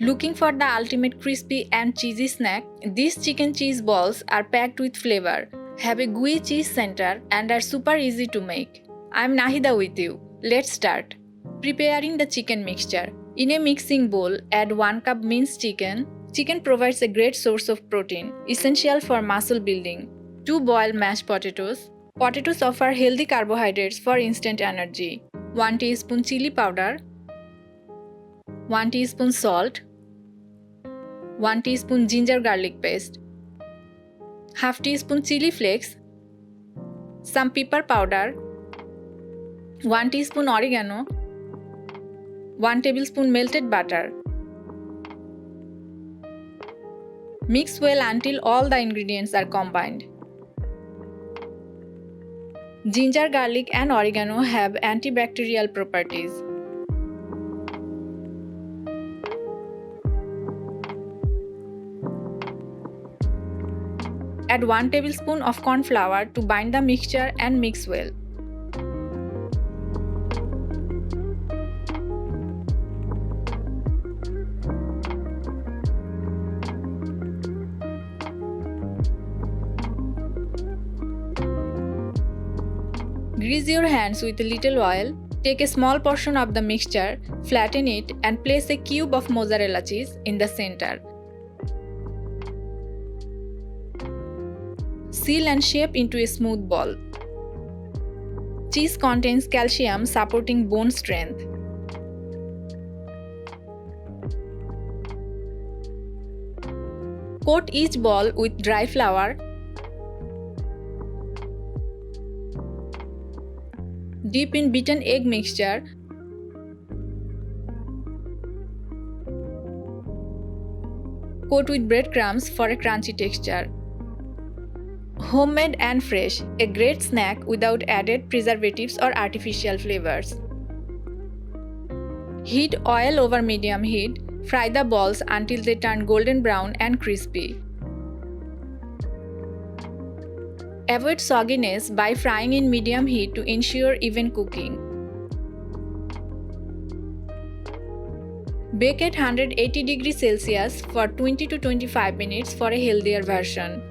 Looking for the ultimate crispy and cheesy snack? These chicken cheese balls are packed with flavor, have a gooey cheese center, and are super easy to make. I'm Nahida with you. Let's start. Preparing the chicken mixture. In a mixing bowl, add 1 cup minced chicken. Chicken provides a great source of protein, essential for muscle building. 2 boiled mashed potatoes. Potatoes offer healthy carbohydrates for instant energy. 1 teaspoon chili powder. 1 teaspoon salt. 1 teaspoon ginger garlic paste. Half teaspoon chili flakes. Some pepper powder. 1 teaspoon oregano. 1 tablespoon melted butter. Mix well until all the ingredients are combined. Ginger, garlic, and oregano have antibacterial properties. Add 1 tablespoon of corn flour to bind the mixture and mix well. Grease your hands with a little oil. Take a small portion of the mixture, flatten it, and place a cube of mozzarella cheese in the center. Seal and shape into a smooth ball. Cheese contains calcium, supporting bone strength. Coat each ball with dry flour. Dip in beaten egg mixture. Coat with breadcrumbs for a crunchy texture. Homemade and fresh, a great snack without added preservatives or artificial flavors. Heat oil over medium heat. Fry the balls until they turn golden brown and crispy. Avoid sogginess by frying in medium heat to ensure even cooking. Bake at 180 degrees Celsius for 20 to 25 minutes for a healthier version.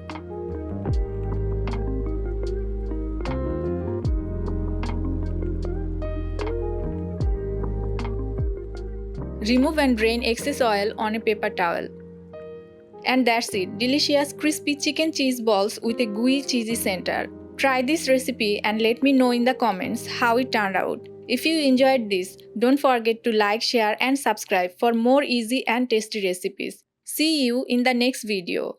Remove and drain excess oil on a paper towel. And that's it, delicious crispy chicken cheese balls with a gooey cheesy center. Try this recipe and let me know in the comments how it turned out. If you enjoyed this, don't forget to like, share and subscribe for more easy and tasty recipes. See you in the next video.